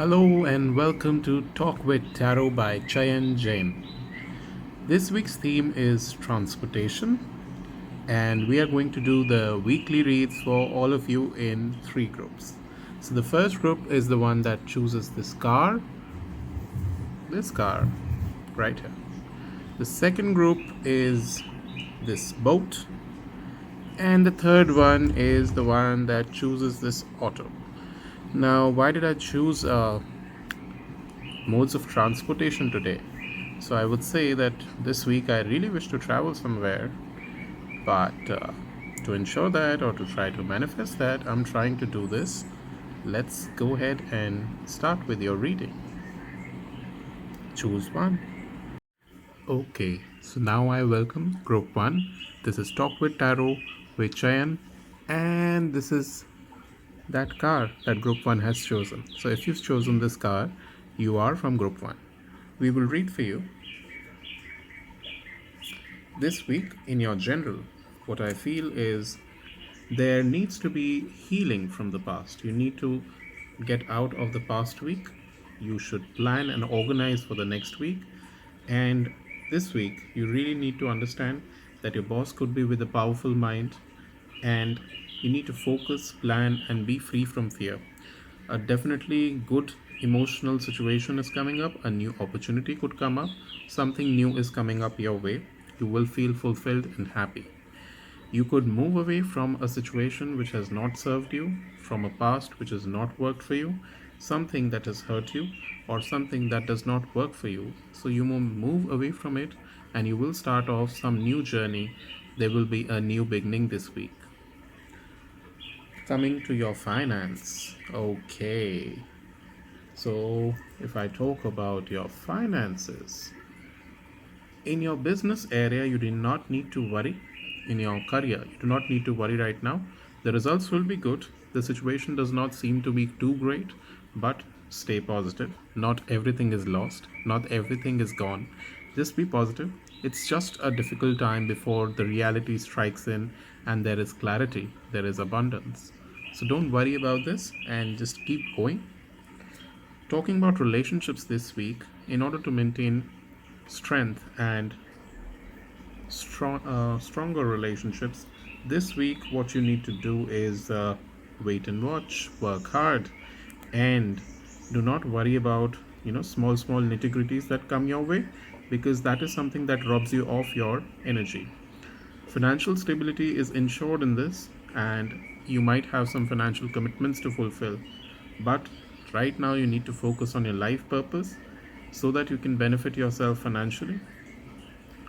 Hello and welcome to Talk with Tarot by Chayan Jain. This week's theme is transportation, and we are going to do the weekly reads for all of you in three groups. So, the first group is the one that chooses this car right here. The second group is this boat, and the third one is the one that chooses this auto. Now, why did I choose modes of transportation today? So I would say that this week I really wish to travel somewhere, but to ensure that or to try to manifest that, I'm trying to do this. Let's go ahead and start with your reading. Choose one. Okay, so now I welcome Group 1. This is Talk with Tarot with Chayan, and this is that car that Group 1 has chosen. So if you've chosen this car, you are from Group 1. We will read for you. This week, in your general, what I feel is there needs to be healing from the past. You need to get out of the past week. You should plan and organize for the next week. And this week, you really need to understand that your boss could be with a powerful mind, and you need to focus, plan, and be free from fear. A definitely good emotional situation is coming up, a new opportunity could come up, something new is coming up your way. You will feel fulfilled and happy. You could move away from a situation which has not served you, from a past which has not worked for you, something that has hurt you, or something that does not work for you. So you move away from it and you will start off some new journey. There will be a new beginning this week. Coming to your finance. Okay. So if I talk about your finances, in your business area, you do not need to worry. In your career, you do not need to worry right now. The results will be good. The situation does not seem to be too great, but stay positive. Not everything is lost, not everything is gone. Just be positive. It's just a difficult time before the reality strikes in and there is clarity, there is abundance. So don't worry about this and just keep going. Talking about relationships this week, in order to maintain strength and stronger relationships, this week what you need to do is wait and watch, work hard, and do not worry about small nitty-gritties that come your way, because that is something that robs you of your energy. Financial stability is ensured in this, and you might have some financial commitments to fulfill, but right now you need to focus on your life purpose so that you can benefit yourself financially.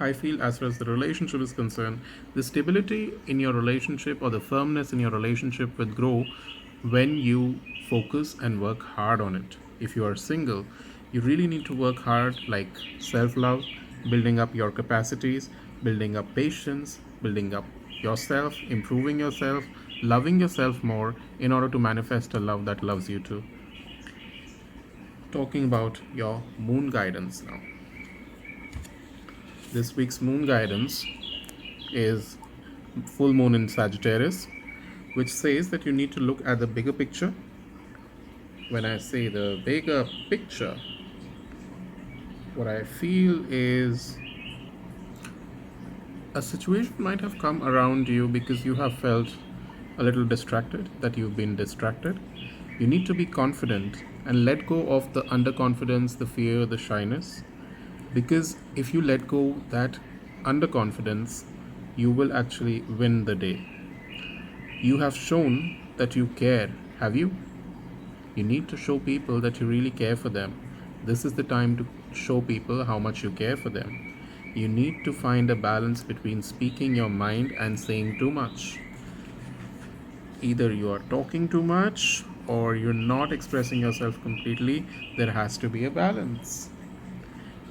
I feel, as far as the relationship is concerned, the stability in your relationship or the firmness in your relationship will grow when you focus and work hard on it. If you are single, you really need to work hard, like self love, building up your capacities, building up patience, building up yourself, improving yourself, loving yourself more in order to manifest a love that loves you too. Talking about your moon guidance now. This week's moon guidance is full moon in Sagittarius, which says that you need to look at the bigger picture. When I say the bigger picture, what I feel is a situation might have come around you because you have felt a little distracted, that you've been distracted. You need to be confident and let go of the underconfidence, the fear, the shyness, because if you let go that underconfidence, you will actually win the day. You have shown that you care, have you? You need to show people that you really care for them. This is the time to show people how much you care for them. You need to find a balance between speaking your mind and saying too much. Either you are talking too much or you're not expressing yourself completely. There has to be a balance.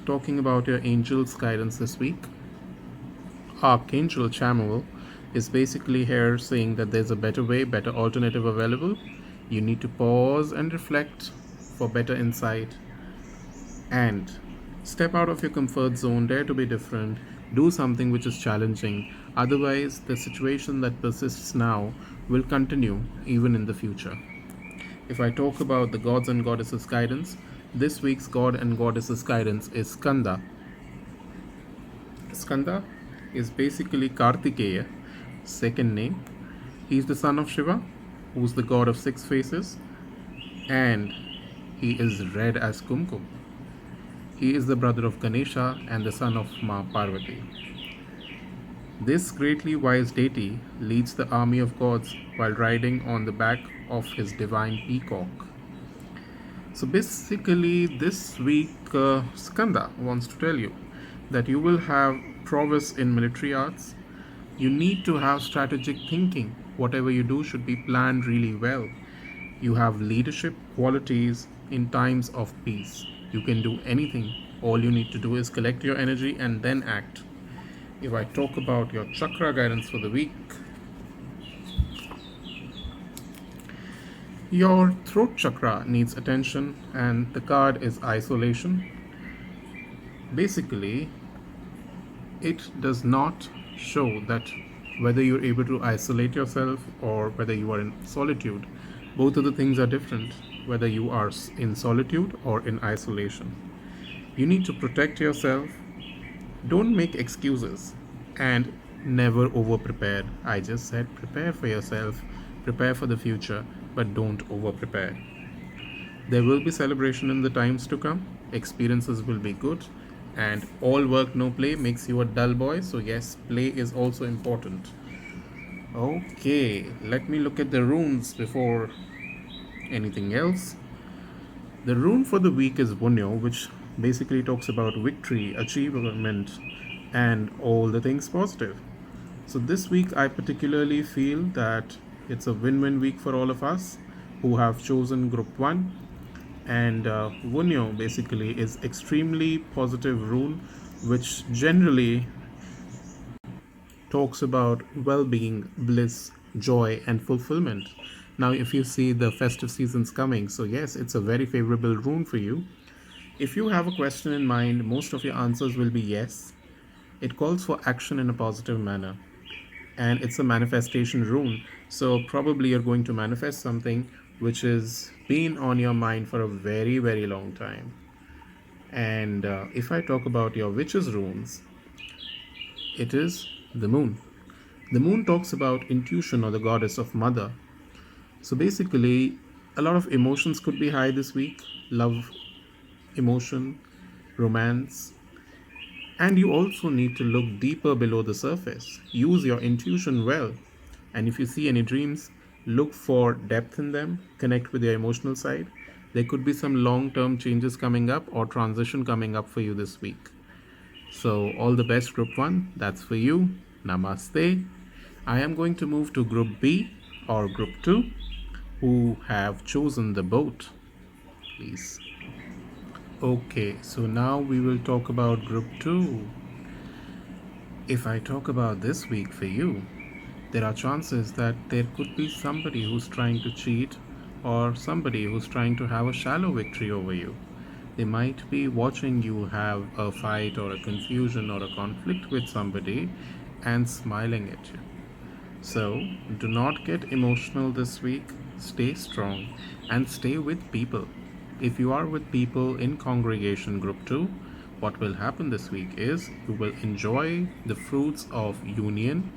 Talking about your angel's guidance this week, Archangel Chamuel is basically here saying that there's a better way, better alternative available. You need to pause and reflect for better insight and step out of your comfort zone, dare to be different, do something which is challenging. Otherwise, the situation that persists now will continue even in the future. If I talk about the gods and goddesses guidance, this week's god and goddesses guidance is Skanda. Skanda is basically Kartikeya, second name. He is the son of Shiva, who is the god of six faces, and he is red as Kumkum. He is the brother of Ganesha and the son of Ma Parvati. This greatly wise deity leads the army of gods while riding on the back of his divine peacock. So basically, this week, Skanda wants to tell you that you will have prowess in military arts. You need to have strategic thinking. Whatever you do should be planned really well. You have leadership qualities in times of peace. You can do anything. All you need to do is collect your energy and then act. If I talk about your chakra guidance for the week, your throat chakra needs attention, and the card is isolation. Basically, it does not show that whether you're able to isolate yourself or whether you are in solitude. Both of the things are different, whether you are in solitude or in isolation. You need to protect yourself. Don't make excuses and never over prepare. I just said prepare for yourself, prepare for the future, but don't over prepare. There will be celebration in the times to come, experiences will be good, and all work, no play makes you a dull boy. So, yes, play is also important. Okay, let me look at the runes before anything else. The rune for the week is Bunyo, which basically talks about victory, achievement, and all the things positive. So, this week I particularly feel that it's a win win week for all of us who have chosen Group 1. And Wunyo basically is extremely positive rune, which generally talks about well-being, bliss, joy, and fulfillment. Now, if you see the festive seasons coming, so yes, it's a very favorable rune for you. If you have a question in mind, most of your answers will be yes. It calls for action in a positive manner, and it's a manifestation rune. So probably you're going to manifest something which has been on your mind for a very, very long time. And if I talk about your witches runes, it is the moon. The moon talks about intuition or the goddess of mother. So basically, a lot of emotions could be high this week: love, emotion, romance. And you also need to look deeper below the surface. Use your intuition well. And if you see any dreams, look for depth in them, connect with your emotional side. There could be some long term changes coming up or transition coming up for you this week. So, all the best, Group 1. That's for you. Namaste. I am going to move to Group B or Group 2 who have chosen the boat. Please. Okay, so now we will talk about Group 2. If I talk about this week for you, there are chances that there could be somebody who's trying to cheat or somebody who's trying to have a shallow victory over you. They might be watching you have a fight or a confusion or a conflict with somebody and smiling at you. So, do not get emotional this week. Stay strong and stay with people. If you are with people in congregation group 2, what will happen this week is you will enjoy the fruits of union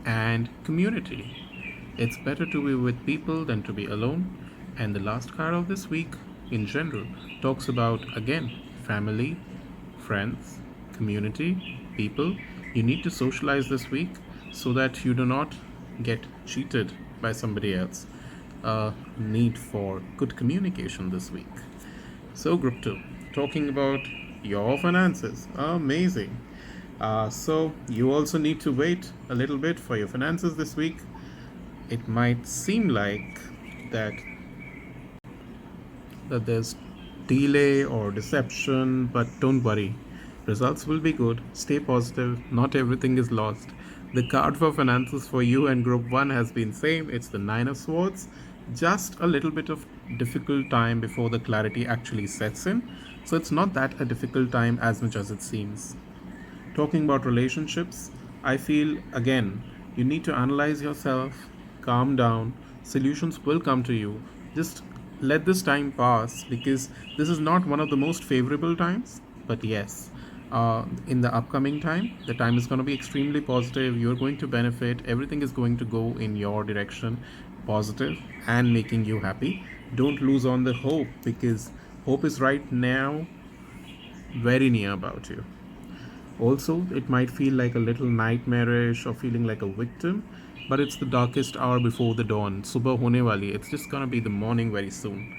and community. It's better to be with people than to be alone. And the last card of this week, in general, talks about again family, friends, community, people. You need to socialize this week so that you do not get cheated by somebody else. A need for good communication this week. So, Group 2, talking about your finances. Amazing. So, you also need to wait a little bit for your finances this week. It might seem like that there's delay or deception, but don't worry. Results will be good. Stay positive. Not everything is lost. The card for finances for you and Group 1 has been same. It's the Nine of Swords. Just a little bit of difficult time before the clarity actually sets in. So it's not that a difficult time as much as it seems. Talking about relationships, I feel again, you need to analyze yourself, calm down, solutions will come to you. Just Let this time pass because this is not one of the most favorable times. But yes, in the upcoming time, the time is going to be extremely positive. You're going to benefit. Everything is going to go in your direction, positive and making you happy. Don't lose on the hope because hope is right now very near about you. Also, it might feel like a little nightmarish or feeling like a victim, but it's the darkest hour before the dawn. Subah hone wali. It's just gonna be the morning very soon.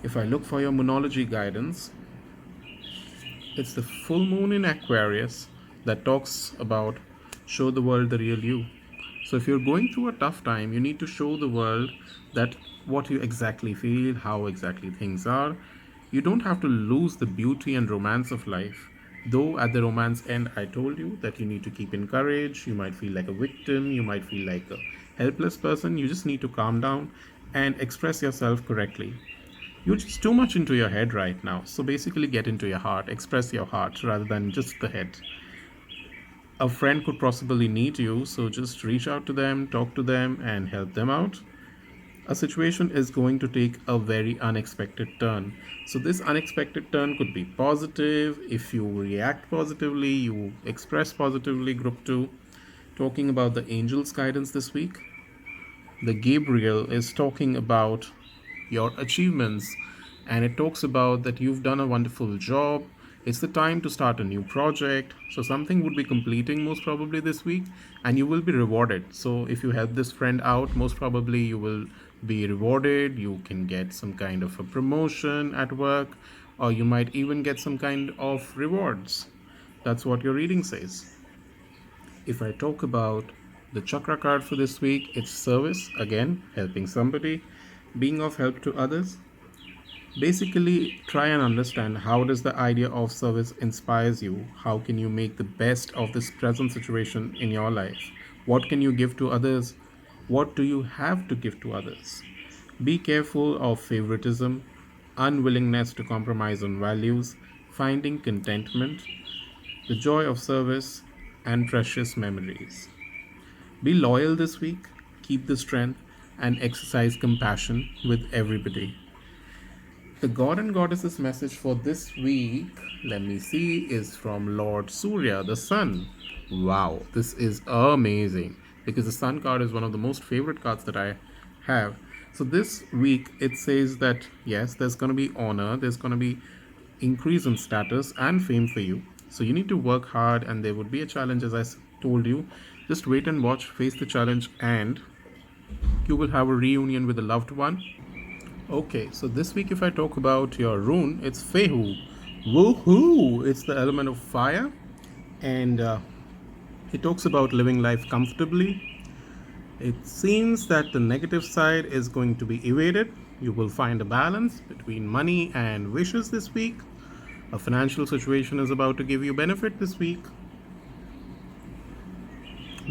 If I look for your monology guidance, it's the full moon in Aquarius that talks about show the world the real you. So if you're going through a tough time, you need to show the world that what you exactly feel, how exactly things are. You don't have to lose the beauty and romance of life. Though at the romance end, I told you that you need to keep in courage. You might feel like a victim, you might feel like a helpless person. You just need to calm down and express yourself correctly. You're just too much into your head right now. So basically, get into your heart, express your heart rather than just the head. A friend could possibly need you, so just reach out to them, talk to them, and help them out. A situation is going to take a very unexpected turn. So, this unexpected turn could be positive. If you react positively, you express positively. Group 2, talking about the angel's guidance this week. The Gabriel is talking about your achievements, and it talks about that you've done a wonderful job. It's the time to start a new project. So something would be completing most probably this week, and you will be rewarded. So if you help this friend out, most probably you will be rewarded. You can get some kind of a promotion at work, or you might even get some kind of rewards. That's what your reading says. If I talk about the chakra card for this week, it's service, again, helping somebody, being of help to others. Basically, try and understand how does the idea of service inspires you? How can you make the best of this present situation in your life? What can you give to others? What do you have to give to others? Be careful of favoritism, unwillingness to compromise on values, finding contentment, the joy of service, and precious memories. Be loyal this week, keep the strength, and exercise compassion with everybody. The god and goddess's message for this week, let me see, is from Lord Surya, the sun. Wow, this is amazing because the sun card is one of the most favorite cards that I have. So this week it says that yes, there's going to be honor, there's going to be increase in status and fame for you. So you need to work hard and there would be a challenge as I told you. Just wait and watch, face the challenge, and you will have a reunion with a loved one. Okay, so this week, if I talk about your rune, it's Fehu. Woohoo! It's the element of fire, and it talks about living life comfortably. It seems that the negative side is going to be evaded. You will find a balance between money and wishes this week. A financial situation is about to give you benefit this week.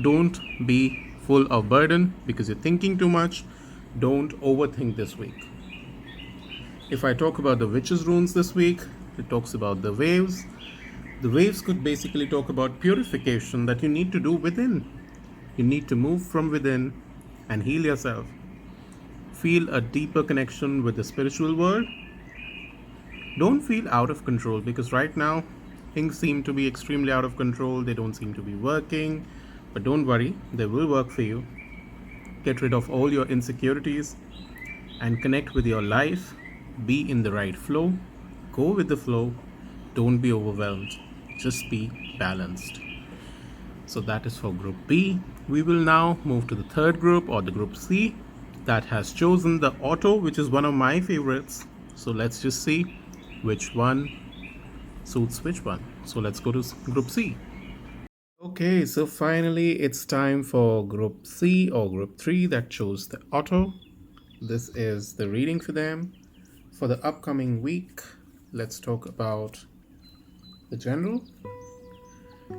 Don't be full of burden because you're thinking too much. Don't overthink this week. If I talk about the witches' runes this week, it talks about the waves. The waves could basically talk about purification that you need to do within. You need to move from within and heal yourself. Feel a deeper connection with the spiritual world. Don't feel out of control because right now things seem to be extremely out of control. They don't seem to be working. But don't worry, they will work for you. Get rid of all your insecurities and connect with your life. Be in the right flow. Go with the flow. Don't be overwhelmed. Just be balanced. So that is for group B. We will now move to the third group, or the group C, that has chosen the auto, which is one of my favorites. So let's just see which one suits which one. So let's go to group C. Okay, so finally it's time for group C or group 3 that chose the auto. This is the reading for them. For the upcoming week, let's talk about the general.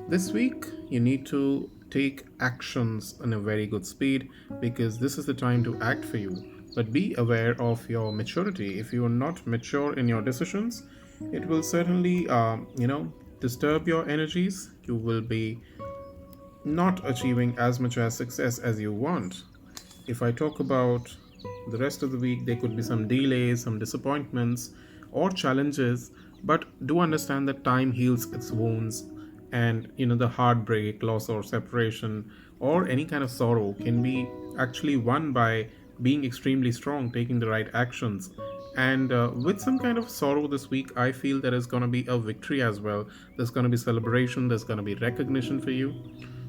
This week, you need to take actions in a very good speed because this is the time to act for you. But be aware of your maturity. If you are not mature in your decisions, it will certainly, disturb your energies. You will be not achieving as much as success as you want. If I talk about The rest of the week, there could be some delays, some disappointments, or challenges, but do understand that time heals its wounds, and the heartbreak, loss, or separation, or any kind of sorrow can be actually won by being extremely strong, taking the right actions. And with some kind of sorrow this week, I feel there is going to be a victory as well. There's going to be celebration, there's going to be recognition for you.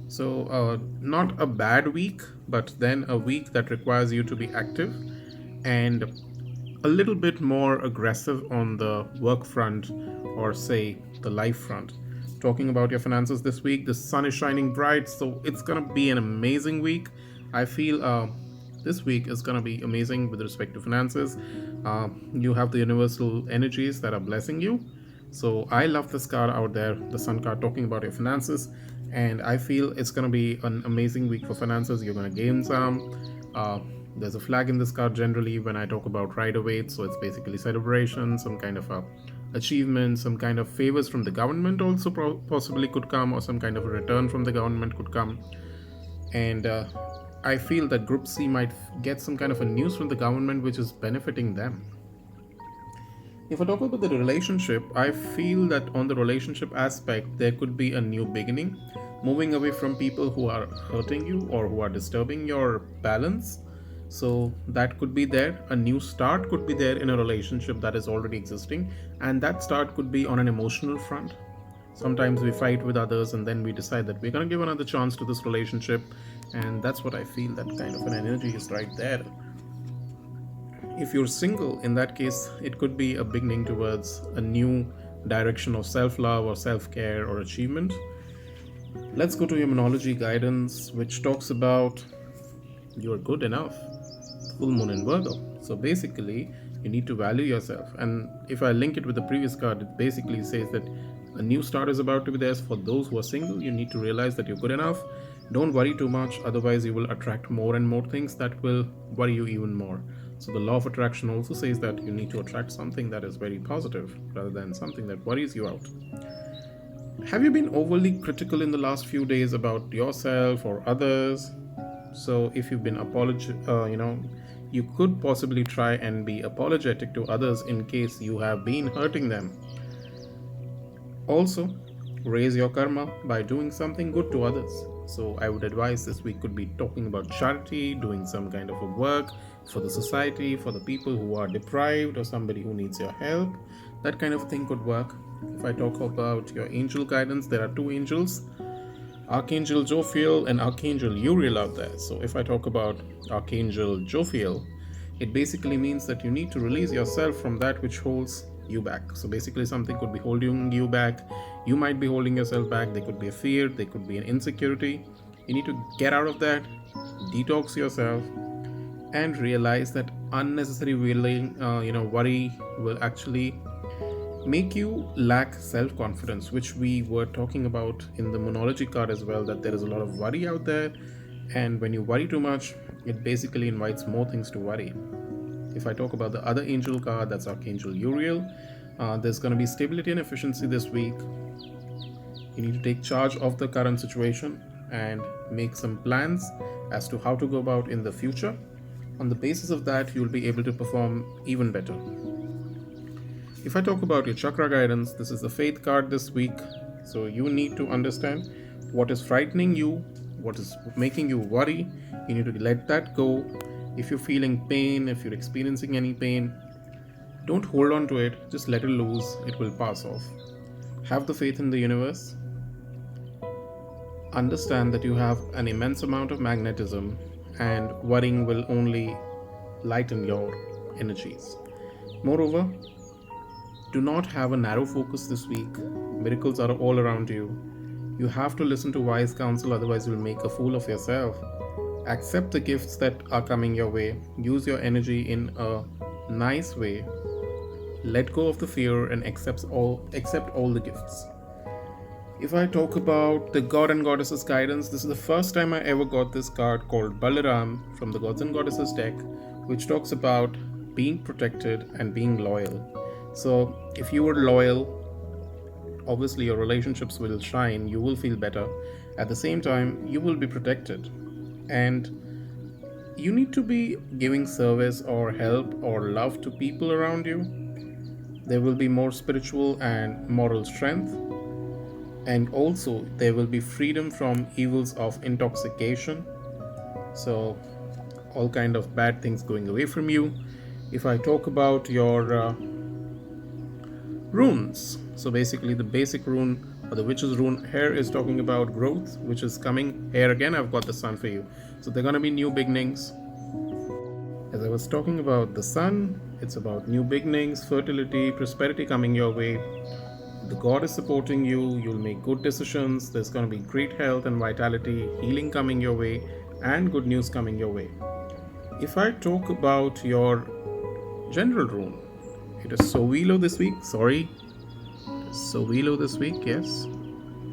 So, not a bad week, but then a week that requires you to be active and a little bit more aggressive on the work front, or say the life front. Talking about your finances this week, the sun is shining bright, so it's gonna be an amazing week. I feel this week is gonna be amazing with respect to finances. You have the universal energies that are blessing you. So I love this card out there, the sun card, talking about your finances, and I feel it's gonna be an amazing week for finances. You're gonna gain some. Uh, there's a flag in this card generally when I talk about rider waite, so it's basically celebration, some kind of a achievement, some kind of favors from the government also possibly could come, or some kind of a return from the government could come. And I feel that Group C might get some kind of a news from the government which is benefiting them. If I talk about the relationship, I feel that on the relationship aspect, there could be a new beginning, moving away from people who are hurting you or who are disturbing your balance. So that could be there. A new start could be there in a relationship that is already existing, and that start could be on an emotional front. Sometimes we fight with others and then we decide that we're going to give another chance to this relationship, and that's what I feel, that kind of an energy is right there. If you're single, in that case, it could be a beginning towards a new direction of self love or self care or achievement. Let's go to your Monology guidance, which talks about you're good enough. Full moon in Virgo. So basically, you need to value yourself. And if I link it with the previous card, it basically says that a new start is about to be there. For those who are single, you need to realize that you're good enough. Don't worry too much, otherwise, you will attract more and more things that will worry you even more. So, the law of attraction also says that you need to attract something that is very positive rather than something that worries you out. Have you been overly critical in the last few days about yourself or others? So, if you've been you could possibly try and be apologetic to others in case you have been hurting them. Also, raise your karma by doing something good to others. So, I would advise this week could be talking about charity, doing some kind of a work for the society, for the people who are deprived, or somebody who needs your help. That kind of thing could work. If I talk about your angel guidance, there are two angels, Archangel Jophiel and Archangel Uriel out there. So if I talk about Archangel Jophiel, it basically means that you need to release yourself from that which holds you back. So basically, something could be holding you back. You might be holding yourself back. There could be a fear, there could be an insecurity. You need to get out of that, detox yourself, and realize that unnecessary worry will actually make you lack self-confidence, which we were talking about in the Monology card as well, that there is a lot of worry out there, and when you worry too much, it basically invites more things to worry. If I talk about the other angel card, that's Archangel Uriel, there's going to be stability and efficiency this week. You need to take charge of the current situation and make some plans as to how to go about in the future. On the basis of that, you'll be able to perform even better. If I talk about your chakra guidance, this is the faith card this week. So you need to understand what is frightening you, what is making you worry. You need to let that go. If you're feeling pain, if you're experiencing any pain, don't hold on to it, just let it loose, it will pass off. Have the faith in the universe. Understand that you have an immense amount of magnetism, and worrying will only lighten your energies. Moreover, do not have a narrow focus this week. Miracles are all around you. You have to listen to wise counsel, otherwise, you'll make a fool of yourself. Accept the gifts that are coming your way. Use your energy in a nice way. Let go of the fear and accept all the gifts. If I talk about the God and Goddesses guidance, this is the first time I ever got this card called Balaram from the Gods and Goddesses deck, which talks about being protected and being loyal. So if you are loyal, obviously your relationships will shine, you will feel better. At the same time, you will be protected. And You need to be giving service or help or love to people around you. There will be more spiritual and moral strength, and also there will be freedom from evils of intoxication. So all kind of bad things going away from you. If I talk about your runes, so basically the basic rune or the witch's rune here is talking about growth, which is coming here again. I've got the sun for you, so they're going to be new beginnings. As I was talking about the sun, it's about new beginnings, fertility, prosperity coming your way. The god is supporting you, you'll make good decisions, there's going to be great health and vitality, healing coming your way, and good news coming your way. If I talk about your general rune, it is Sovilo this week. Sorry, it is Sovilo this week, yes.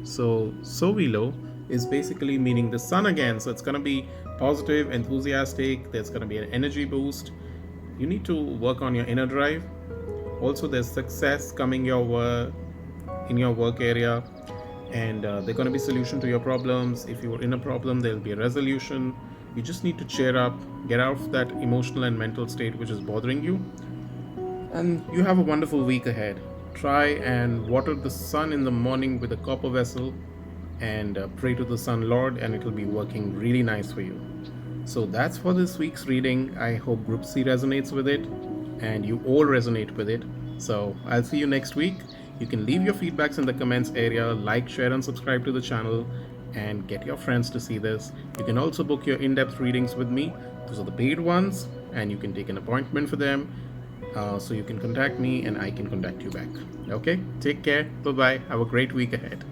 So Sovilo is basically meaning the sun again. So it's going to be positive, enthusiastic, there's going to be an energy boost. You need to work on your inner drive. Also, there's success coming your way in your work area, and they're going to be solution to your problems. If you're in a problem, there'll be a resolution. You just need to cheer up, get out of that emotional and mental state which is bothering you, and you have a wonderful week ahead. Try and water the sun in the morning with a copper vessel, and pray to the sun lord, and it will be working really nice for you. So that's for this week's reading. I hope Group C resonates with it and you all resonate with it. So I'll see you next week. You can leave your feedbacks in the comments area, like, share, and subscribe to the channel, and get your friends to see this. You can also book your in depth readings with me. Those are the paid ones, and you can take an appointment for them. So you can contact me and I can contact you back. Okay? Take care. Bye bye. Have a great week ahead.